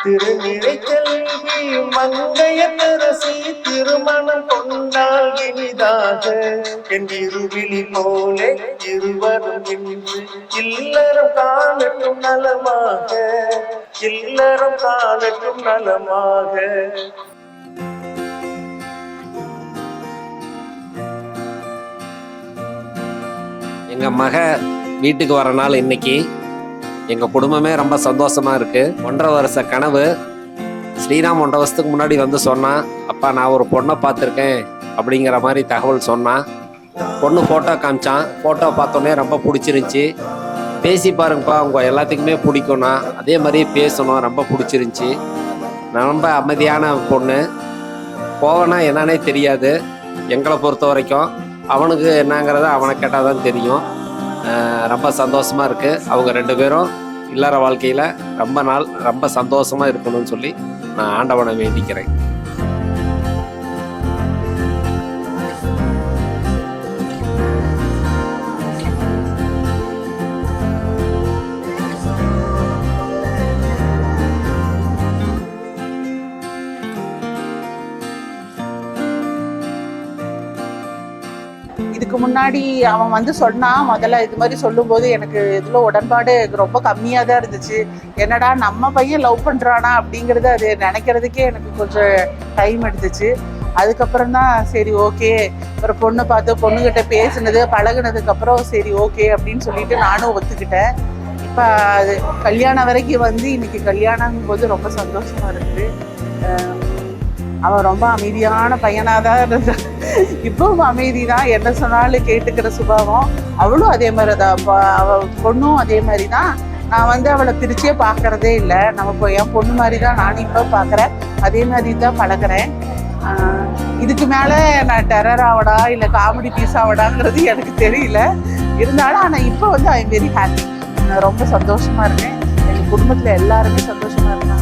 திருநிறை செல்வி மங்கையரசி திருமணம் கொண்டால் இனிதாக என் இருவிழி போலே இருவரும் இன்று இல்லறம் காணட்டும் நலமாக, இல்லறம் காணட்டும் நலமாக. எங்க மக வீட்டுக்கு வர நாள் இன்னைக்கு. எங்கள் குடும்பமே ரொம்ப சந்தோஷமாக இருக்குது. 1.5 வருஷ கனவு. ஸ்ரீராம் 1.5 வருஷத்துக்கு முன்னாடி வந்து சொன்னான், அப்பா நான் ஒரு பொண்ணை பார்த்துருக்கேன் அப்படிங்கிற மாதிரி தகவல் சொன்னான். பொண்ணு ஃபோட்டோ காமிச்சான். ஃபோட்டோ பார்த்தோன்னே ரொம்ப பிடிச்சிருந்துச்சி. பேசி பாருங்கப்பா, உங்கள் எல்லாத்துக்குமே பிடிக்கும்னா அதே மாதிரி பேசணும், ரொம்ப பிடிச்சிருந்துச்சி. ரொம்ப அமைதியான பொண்ணு. போவனா என்னன்னே தெரியாது எங்களை பொறுத்த வரைக்கும். அவனுக்கு என்னங்கிறத அவனை கேட்டால் தான் தெரியும். ரொம்ப சந்தோஷமாக இருக்குது. அவங்க 2 பேரும் இல்லற வாழ்க்கையில் ரொம்ப சந்தோஷமாக இருக்கணும்னு சொல்லி நான் ஆண்டவனை வேண்டிக்கிறேன். இதுக்கு முன்னாடி அவன் வந்து சொன்னான். முதல்ல இது மாதிரி சொல்லும்போது எனக்கு இதில் உடன்பாடு ரொம்ப கம்மியாக தான் இருந்துச்சு. என்னடா நம்ம பையன் லவ் பண்ணுறானா அப்படிங்கிறது அது நினைக்கிறதுக்கே எனக்கு கொஞ்சம் டைம் எடுத்துச்சு. அதுக்கப்புறம் தான் சரி ஓகே, ஒரு பொண்ணு பார்த்து பொண்ணுகிட்ட பேசுனது பழகுனதுக்கப்புறம் சரி ஓகே அப்படின்னு சொல்லிட்டு நானும் ஒத்துக்கிட்டேன். இப்போ அது கல்யாணம் வரைக்கும் வந்து இன்னைக்கு கல்யாணங்கும் போது ரொம்ப சந்தோஷமாக இருக்குது. அவன் ரொம்ப அமைதியான பையனாக தான் இருந்தான். இப்பவும் அமைதி தான், என்ன சொன்னாலும் கேட்டுக்கிற சுபாவம். அவளும் அதே மாதிரி தான். அவள் பொண்ணும் அதே மாதிரி தான். நான் வந்து அவளை பிரிச்சே பார்க்கறதே இல்லை. நம்ம என் பொண்ணு மாதிரி தான் நானும் இப்போ பார்க்குறேன். அதே மாதிரி தான் பழகிறேன். இதுக்கு மேலே நான் டெரர் ஆவடா இல்லை காமெடி பீஸ் ஆவடாங்கிறது எனக்கு தெரியல. இருந்தாலும் ஆனால் இப்போ வந்து ஐ எம் வெரி ஹாப்பி. நான் ரொம்ப சந்தோஷமாக இருக்கேன். எங்கள் குடும்பத்தில் எல்லாருமே சந்தோஷமாக இருக்காங்க.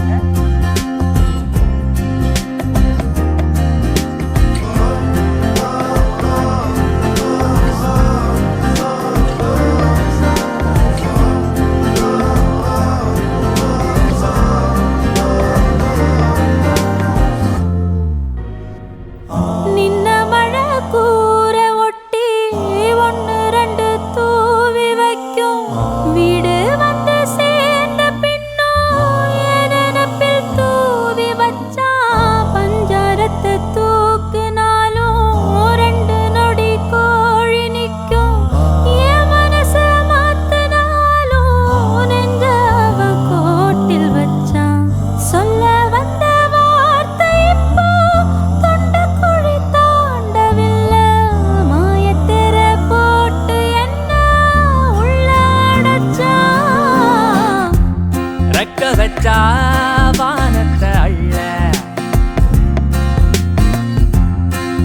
வானத்தை அள்ள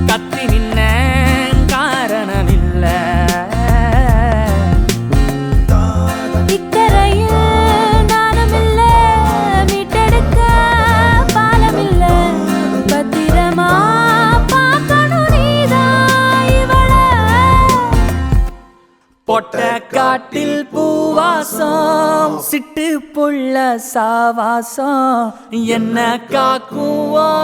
கத்தி நின்ன காரணம் இல்ல. இக்கரையில் நானும் இல்ல, மீட்டெடுக்க பாலம் இல்ல. பத்திரமா பார்க்கணும் நீதான் இவள. பொட்ட காட்டில் பூவாசம், சிட்டு புள்ள சாவாசம், என்ன காக்கும்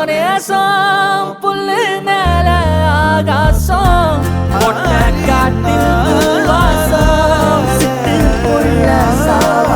நேசம், புல்லு மேல ஆகாசம். பொட்ட காட்டில் பூவாசம், சிட்டு புள்ள சாவாசம்.